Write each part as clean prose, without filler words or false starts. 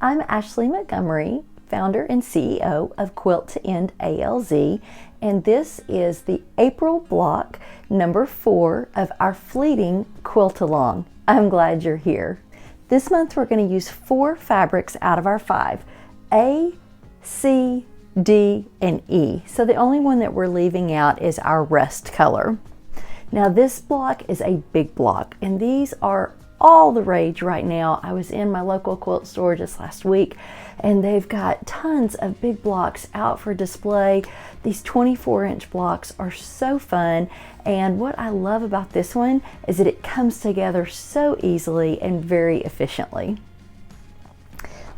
I'm Ashley Montgomery, founder and CEO of Quilt to End ALZ, and this is the April block number 4 of our fleeting quilt along. I'm glad you're here. This month we're going to use 4 fabrics out of our 5, A, C, D, and E. So the only one that we're leaving out is our rust color. Now this block is a big block, and these are all the rage right now. I was in my local quilt store just last week, and they've got tons of big blocks out for display. These 24-inch blocks are so fun, and what I love about this one is that it comes together so easily and very efficiently.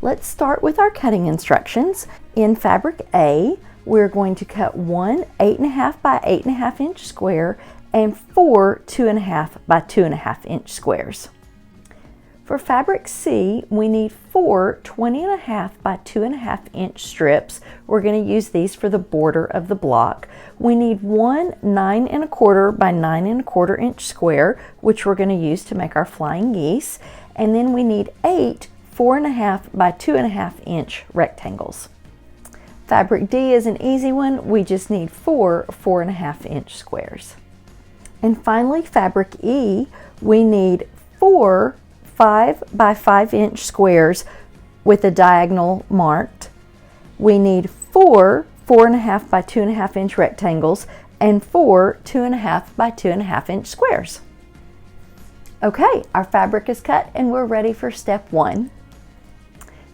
Let's start with our cutting instructions. In fabric A, we're going to cut one 8.5 by 8.5 inch square and 4 2.5 by 2.5 inch squares. For fabric C, we need 4 20.5 by 2.5 inch strips. We're going to use these for the border of the block. We need one 9.25 by 9.25 inch square, which we're going to use to make our flying geese. And then we need 8 4.5 by 2.5 inch rectangles. Fabric D is an easy one. We just need 4 4.5 inch squares. And finally, fabric E, we need 4 5 by 5 inch squares with a diagonal marked. We need 4 4.5 by 2.5 inch rectangles and 4 2.5 by 2.5 inch squares. Okay, our fabric is cut and we're ready for step 1.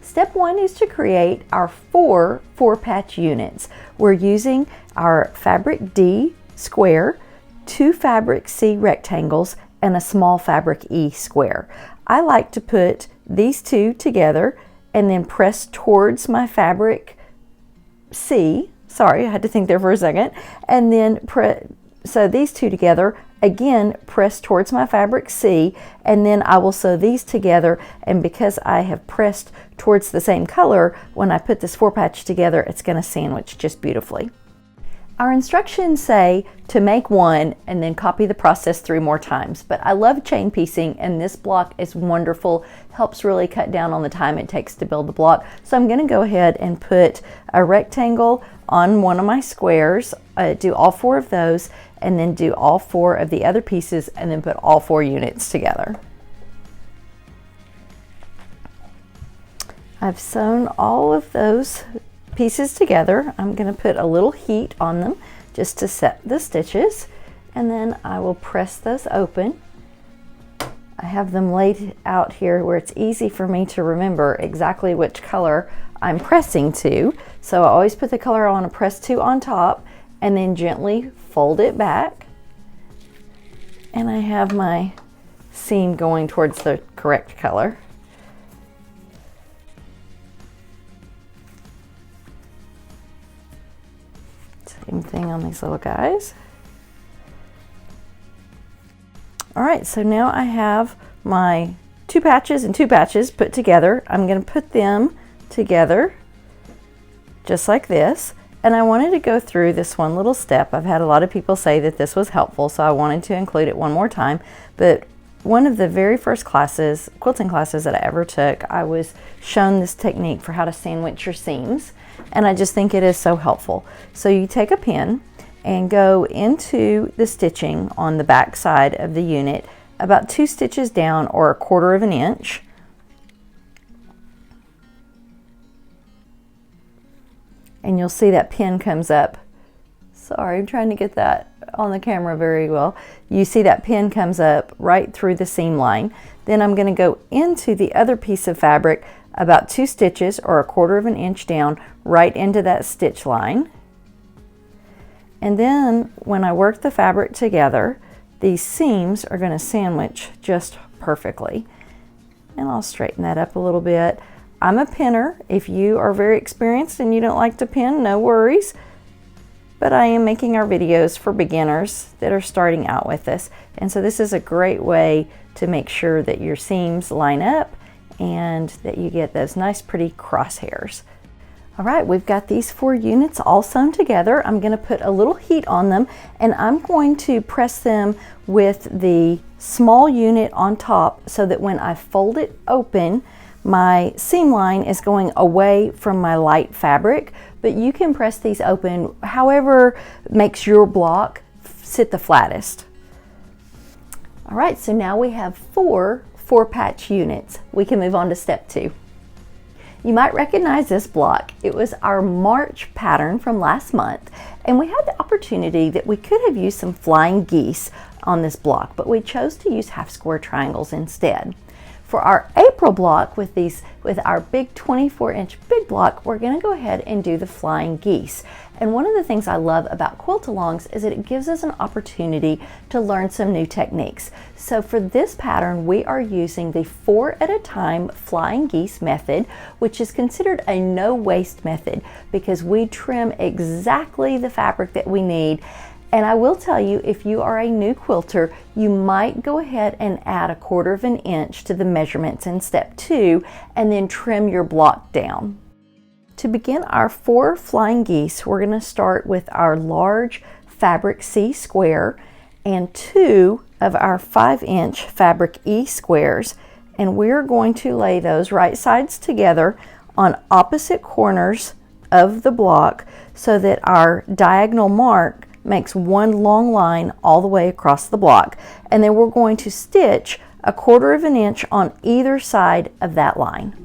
Step 1 is to create our 4 4-patch units. We're using our fabric D square, 2 fabric C rectangles, and a small fabric E square. I like to put these two together and then press towards my fabric C. Sorry, I had to think there for a second. And then sew these two together, again press towards my fabric C, and then I will sew these together, and because I have pressed towards the same color, when I put this 4-patch together, it's going to sandwich just beautifully. Our instructions say to make one and then copy the process 3 more times, but I love chain piecing and this block is wonderful, helps really cut down on the time it takes to build the block. So I'm going to go ahead and put a rectangle on one of my squares, do all 4 of those, and then do all 4 of the other pieces, and then put all 4 units together. I've sewn all of those pieces together. I'm going to put a little heat on them just to set the stitches, and then I will press those open. I have them laid out here where it's easy for me to remember exactly which color I'm pressing to. So I always put the color I want to press to on top and then gently fold it back. And I have my seam going towards the correct color. Same thing on these little guys. All right, so now I have my 2 patches and 2 patches put together. I'm going to put them together just like this. And I wanted to go through this one little step. I've had a lot of people say that this was helpful, so I wanted to include it one more time. But one of the very first classes, quilting classes that I ever took, I was shown this technique for how to sandwich your seams. And I just think it is so helpful. So you take a pin and go into the stitching on the back side of the unit about 2 stitches down or 1/4 inch. And you'll see that pin comes up. Sorry, I'm trying to get that on the camera very well. You see that pin comes up right through the seam line. Then I'm going to go into the other piece of fabric about 2 stitches or 1/4 inch down right into that stitch line. And then when I work the fabric together, these seams are going to sandwich just perfectly. And I'll straighten that up a little bit. I'm a pinner. If you are very experienced and you don't like to pin, no worries. But I am making our videos for beginners that are starting out with this. And so this is a great way to make sure that your seams line up and that you get those nice pretty crosshairs. All right, we've got these 4 units all sewn together. I'm going to put a little heat on them, and I'm going to press them with the small unit on top so that when I fold it open, my seam line is going away from my light fabric, but you can press these open however makes your block sit the flattest. All right, so now we have 4-patch units. We can move on to step 2. You might recognize this block. It was our March pattern from last month, and we had the opportunity that we could have used some flying geese on this block, but we chose to use half square triangles instead. For our April block with our big 24-inch big block, we're going to go ahead and do the flying geese. And one of the things I love about quilt-alongs is that it gives us an opportunity to learn some new techniques. So for this pattern, we are using the 4 at a time flying geese method, which is considered a no waste method because we trim exactly the fabric that we need. And I will tell you, if you are a new quilter, you might go ahead and add 1/4 of an inch to the measurements in step 2 and then trim your block down. To begin our 4 flying geese, we're going to start with our large fabric C square and 2 of our 5-inch fabric E squares, and we're going to lay those right sides together on opposite corners of the block so that our diagonal mark makes one long line all the way across the block. And then we're going to stitch 1/4 of an inch on either side of that line.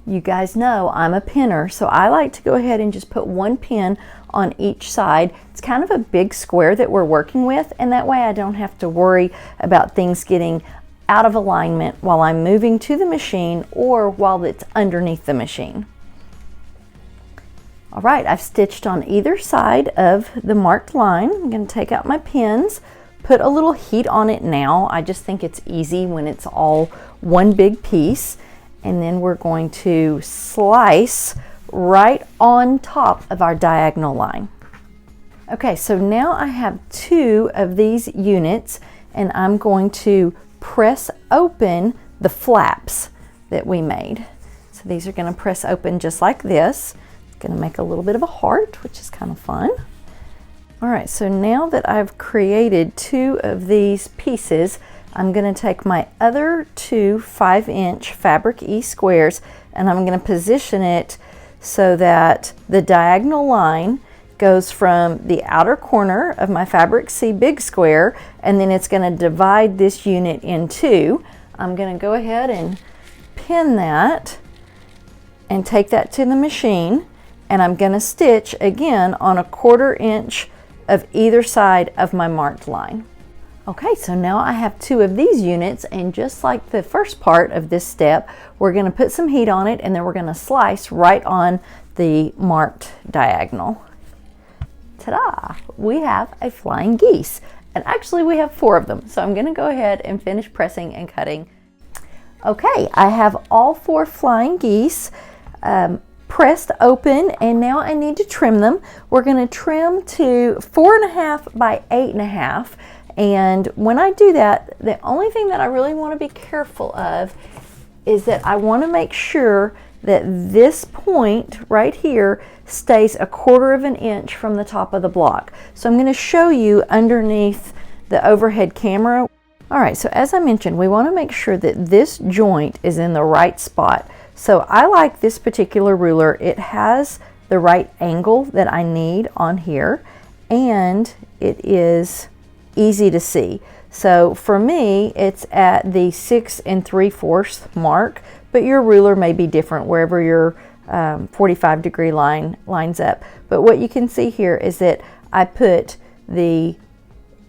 You guys know I'm a pinner, so I like to go ahead and just put 1 pin on each side. It's kind of a big square that we're working with, and that way I don't have to worry about things getting out of alignment while I'm moving to the machine or while it's underneath the machine. All right, I've stitched on either side of the marked line. I'm going to take out my pins, put a little heat on it now. I just think it's easy when it's all one big piece. And then we're going to slice right on top of our diagonal line. Okay, so now I have 2 of these units, and I'm going to press open the flaps that we made. So these are going to press open just like this. Going to make a little bit of a heart, which is kind of fun. All right, so now that I've created 2 of these pieces, I'm going to take my other 2 5-inch fabric E squares and I'm going to position it so that the diagonal line goes from the outer corner of my fabric C big square, and then it's going to divide this unit in 2. I'm going to go ahead and pin that and take that to the machine, and I'm going to stitch again on 1/4 inch of either side of my marked line. Okay, so now I have 2 of these units, and just like the first part of this step, we're going to put some heat on it and then we're going to slice right on the marked diagonal. Ta-da! We have a flying geese, and actually we have 4 of them, so I'm going to go ahead and finish pressing and cutting. Okay, I have all 4 flying geese pressed open, and now I need to trim them. We're going to trim to 4.5 by 8.5. And when I do that, the only thing that I really want to be careful of is that I want to make sure that this point right here stays 1/4 of an inch from the top of the block. So I'm going to show you underneath the overhead camera. All right, so as I mentioned, we want to make sure that this joint is in the right spot. So I like this particular ruler. It has the right angle that I need on here, and it is easy to see. So for me, it's at the 6 3/4 mark, but your ruler may be different wherever your 45-degree line lines up. But what you can see here is that I put the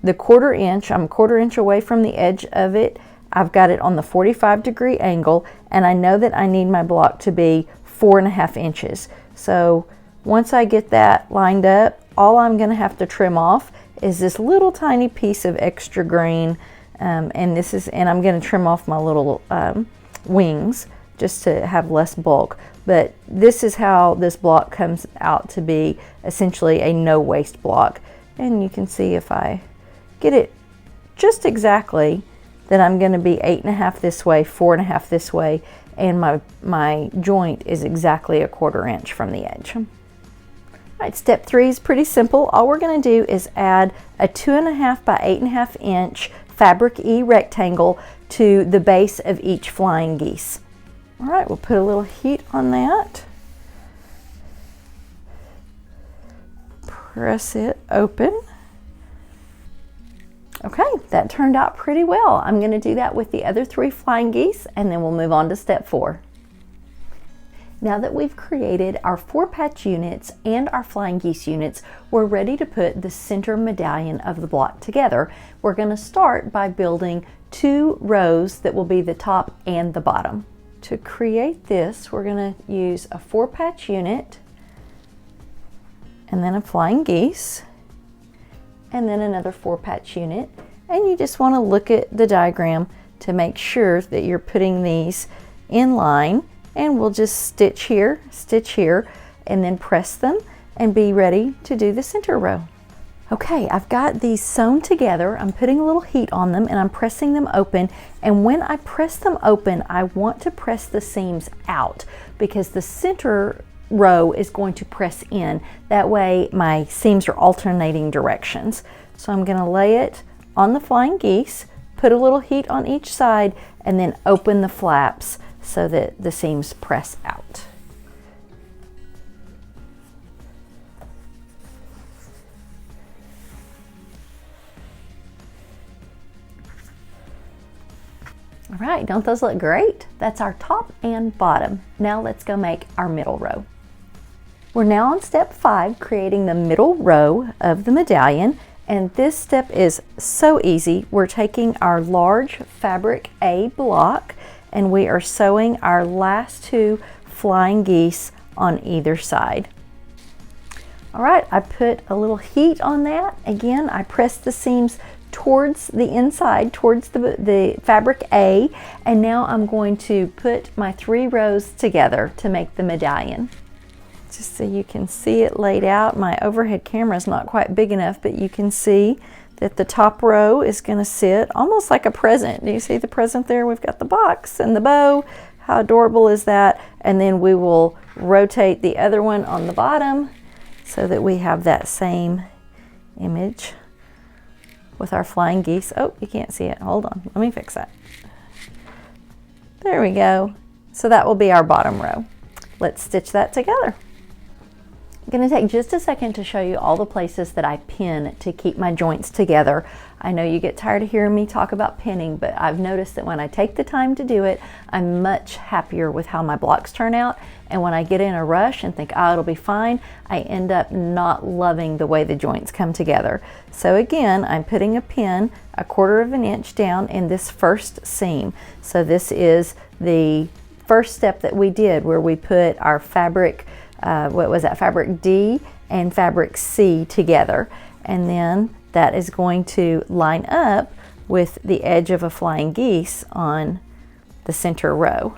1/4 inch, I'm 1/4 inch away from the edge of it. I've got it on the 45-degree angle, and I know that I need my block to be 4.5 inches. So once I get that lined up, all I'm going to have to trim off is this little tiny piece of extra green, and I'm going to trim off my little wings just to have less bulk. But this is how this block comes out to be essentially a no waste block. And you can see if I get it just exactly, that I'm going to be 8.5 this way, 4.5 this way, and my joint is exactly 1/4 inch from the edge. All right, step 3 is pretty simple. All we're going to do is add a 2.5 by 8.5 inch fabric E rectangle to the base of each flying geese. All right, we'll put a little heat on that. Press it open. Okay, that turned out pretty well. I'm going to do that with the other 3 flying geese, and then we'll move on to step 4. Now that we've created our 4 patch units and our flying geese units, we're ready to put the center medallion of the block together. We're going to start by building 2 rows that will be the top and the bottom. To create this, we're going to use a 4 patch unit, and then a flying geese, and then another 4 patch unit. And you just want to look at the diagram to make sure that you're putting these in line, and we'll just stitch here, and then press them and be ready to do the center row. Okay, I've got these sewn together. I'm putting a little heat on them and I'm pressing them open, and when I press them open, I want to press the seams out because the center row is going to press in. That way my seams are alternating directions. So I'm going to lay it on the flying geese, put a little heat on each side, and then open the flaps so that the seams press out. All right, don't those look great? That's our top and bottom. Now let's go make our middle row. We're now on step 5, creating the middle row of the medallion, and this step is so easy. We're taking our large fabric A block and we are sewing our last 2 flying geese on either side. All right, I put a little heat on that. Again, I press the seams towards the inside, towards the fabric A, and now I'm going to put my 3 rows together to make the medallion. Just so you can see it laid out. My overhead camera is not quite big enough, but you can see that the top row is going to sit almost like a present. Do you see the present there? We've got the box and the bow. How adorable is that? And then we will rotate the other one on the bottom so that we have that same image with our flying geese. Oh, you can't see it. Hold on. Let me fix that. There we go. So that will be our bottom row. Let's stitch that together. I'm going to take just a second to show you all the places that I pin to keep my joints together. I know you get tired of hearing me talk about pinning, but I've noticed that when I take the time to do it, I'm much happier with how my blocks turn out. And when I get in a rush and think, oh, it'll be fine, I end up not loving the way the joints come together. So again, I'm putting a pin 1/4 of an inch down in this first seam. So this is the first step that we did where we put our fabric, what was that, fabric D and fabric C together, and then that is going to line up with the edge of a flying geese on the center row.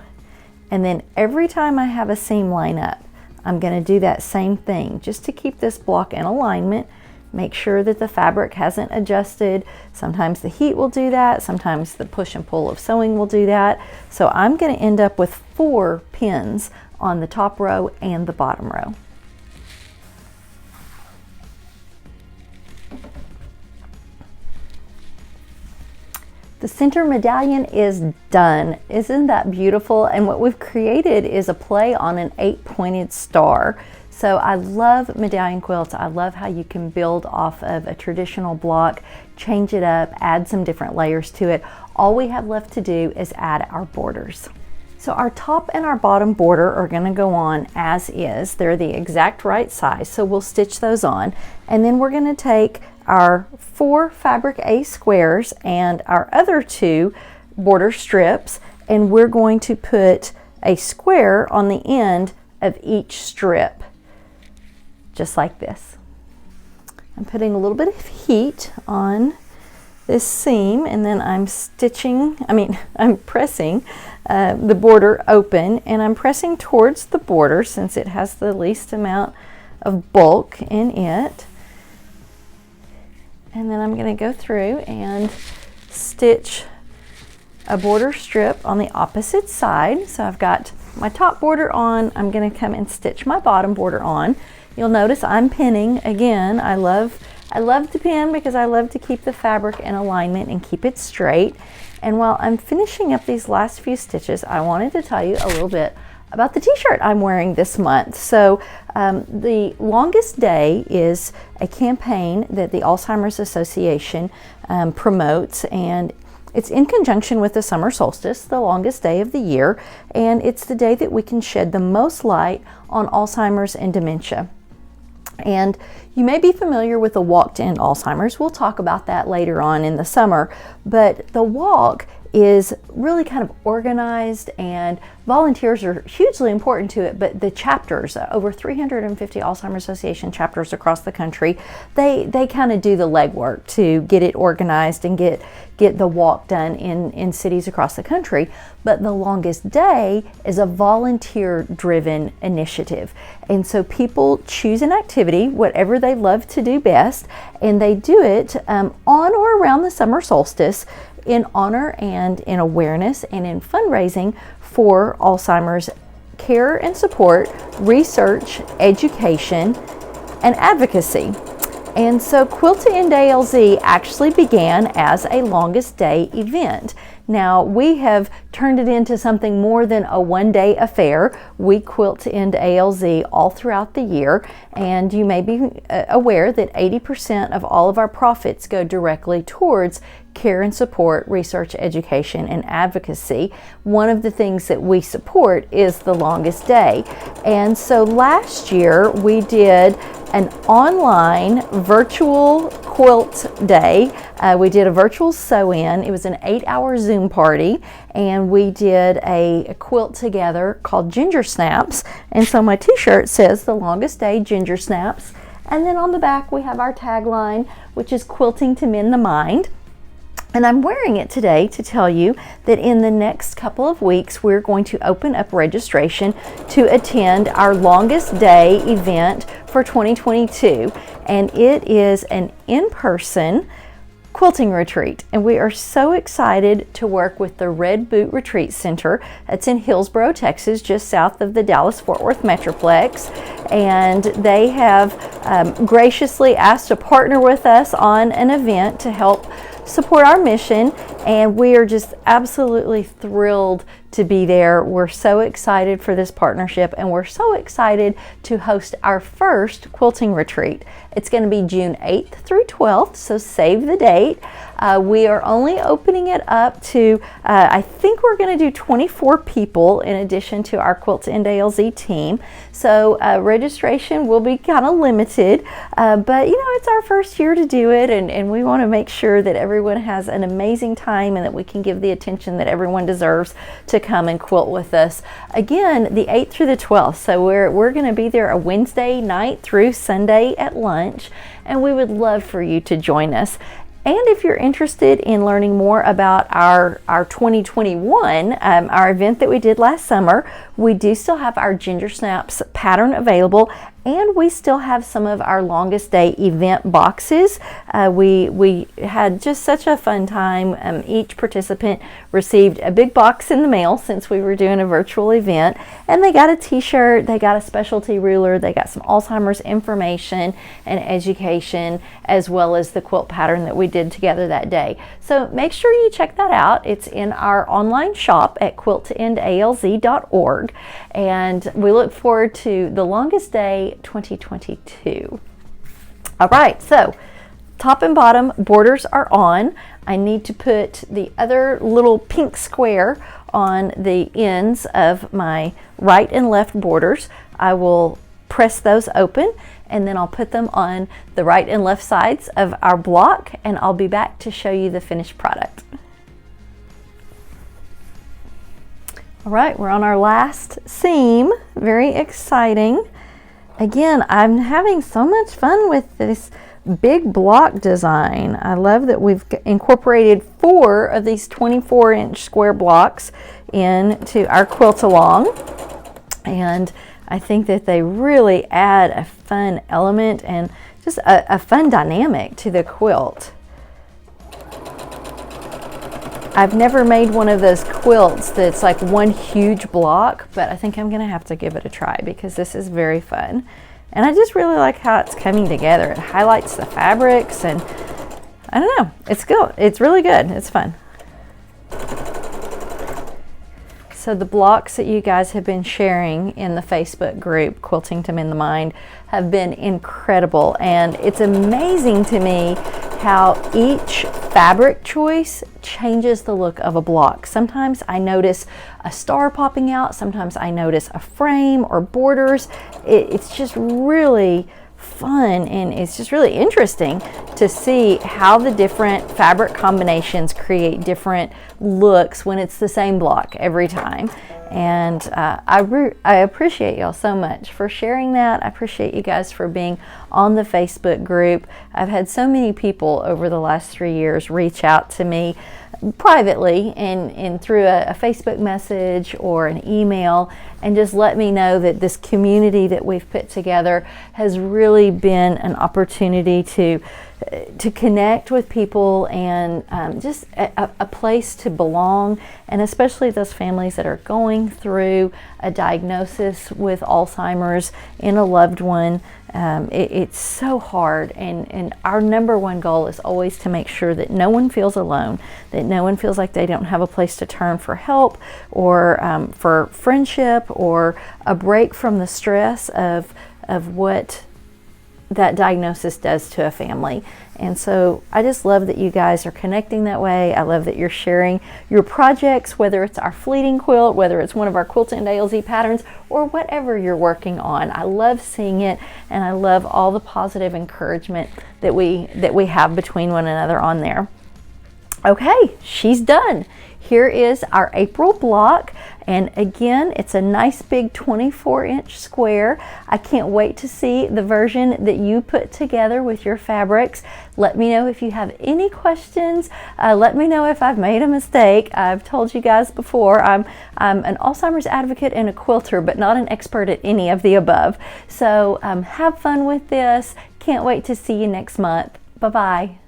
And then every time I have a seam line up, I'm going to do that same thing just to keep this block in alignment. Make sure that the fabric hasn't adjusted. Sometimes the heat will do that, sometimes the push and pull of sewing will do that. So I'm going to end up with 4 pins on the top row and the bottom row. The center medallion is done. Isn't that beautiful? And what we've created is a play on an 8-pointed star. So I love medallion quilts. I love how you can build off of a traditional block, change it up, add some different layers to it. All we have left to do is add our borders. So our top and our bottom border are going to go on as is. They're the exact right size, so we'll stitch those on. And then we're going to take our 4 fabric A squares and our other 2 border strips, and we're going to put a square on the end of each strip, just like this. I'm putting a little bit of heat on this seam, and then I'm pressing the border open, and I'm pressing towards the border since it has the least amount of bulk in it. And then I'm going to go through and stitch a border strip on the opposite side. So I've got my top border on, I'm going to come and stitch my bottom border on. You'll notice I'm pinning again. I love I love to pin because I love to keep the fabric in alignment and keep it straight. And while I'm finishing up these last few stitches, I wanted to tell you a little bit about the t-shirt I'm wearing this month. So the Longest Day is a campaign that the Alzheimer's Association promotes, and it's in conjunction with the summer solstice, the longest day of the year, and it's the day that we can shed the most light on Alzheimer's and dementia. And you may be familiar with the Walk to End Alzheimer's. We'll talk about that later on in the summer, but the walk is really kind of organized, and volunteers are hugely important to it, but the chapters, over 350 Alzheimer's Association chapters across the country, they kind of do the legwork to get it organized and get the walk done in cities across the country. But the Longest Day is a volunteer-driven initiative, and so people choose an activity, whatever they love to do best, and they do it on or around the summer solstice, in honor and in awareness and in fundraising for Alzheimer's care and support, research, education, and advocacy. And so Quilt to End ALZ actually began as a Longest Day event. Now, we have turned it into something more than a one-day affair. We quilt to end ALZ all throughout the year, and you may be aware that 80% of all of our profits go directly towards care and support, research, education, and advocacy. One of the things that we support is the Longest Day. And so last year we did an online virtual quilt day. We did a virtual sew-in. It was an 8-hour Zoom party, and we did a quilt together called Ginger Snaps. And so my t-shirt says the Longest Day Ginger Snaps. And then on the back we have our tagline, which is quilting to mend the mind. And I'm wearing it today to tell you that in the next couple of weeks, we're going to open up registration to attend our Longest Day event for 2022. And it is an in-person quilting retreat. And we are so excited to work with the Red Boot Retreat Center. It's in Hillsboro, Texas, just south of the Dallas-Fort Worth Metroplex. And they have graciously asked to partner with us on an event to help support our mission, and we are just absolutely thrilled to be there. We're so excited for this partnership, and we're so excited to host our first quilting retreat. It's going to be June 8th through 12th, so save the date. We are only opening it up to, I think we're going to do 24 people in addition to our Quilt to End ALZ team. So registration will be kind of limited, but you know, it's our first year to do it, and we want to make sure that everyone has an amazing time and that we can give the attention that everyone deserves to come and quilt with us. Again, the 8th through the 12th, so we're going to be there a Wednesday night through Sunday at lunch, and we would love for you to join us. And if you're interested in learning more about our 2021, our event that we did last summer, we do still have our Ginger Snaps pattern available, and we still have some of our Longest Day event boxes. We had just such a fun time. Each participant received a big box in the mail since we were doing a virtual event, and they got a t-shirt, they got a specialty ruler, they got some Alzheimer's information and education, as well as the quilt pattern that we did together that day. So make sure you check that out. It's in our online shop at quilttendalz.org, and we look forward to the Longest Day 2022. All right, so top and bottom borders are on. I need to put the other little pink square on the ends of my right and left borders. I will press those open, and then I'll put them on the right and left sides of our block, and I'll be back to show you the finished product. All right, we're on our last seam. Very exciting. Again, I'm having so much fun with this big block design. I love that we've incorporated 4 of these 24-inch square blocks into our quilt along, and I think that they really add a fun element and just a fun dynamic to the quilt. I've never made one of those quilts that's like one huge block, but I think I'm gonna have to give it a try because this is very fun. And I just really like how it's coming together. It highlights the fabrics, and I don't know, it's good. It's really good. It's fun. So the blocks that you guys have been sharing in the Facebook group, Quilting to Mend the Mind, have been incredible. And it's amazing to me how each fabric choice changes the look of a block. Sometimes I notice a star popping out. Sometimes I notice a frame or borders. It's just really fun, and it's just really interesting to see how the different fabric combinations create different looks when it's the same block every time. And I appreciate y'all so much for sharing that. I appreciate you guys for being on the Facebook group. I've had so many people over the last 3 years reach out to me privately and through a Facebook message or an email, and just let me know that this community that we've put together has really been an opportunity to connect with people, and just a place to belong, and especially those families that are going through a diagnosis with Alzheimer's in a loved one. It's so hard, and our number one goal is always to make sure that no one feels alone, that no one feels like they don't have a place to turn for help, or for friendship, or a break from the stress of what that diagnosis does to a family. And so I just love that you guys are connecting that way. I love that you're sharing your projects, whether it's our fleeting quilt, whether it's one of our Quilt and ALZ patterns, or whatever you're working on. I love seeing it, and I love all the positive encouragement that we have between one another on there. Okay, she's done. Here is our April block, and again, it's a nice big 24-inch square. I can't wait to see the version that you put together with your fabrics. Let me know if you have any questions. Let me know if I've made a mistake. I've told you guys before, I'm an Alzheimer's advocate and a quilter, but not an expert at any of the above. So have fun with this. Can't wait to see you next month. Bye-bye.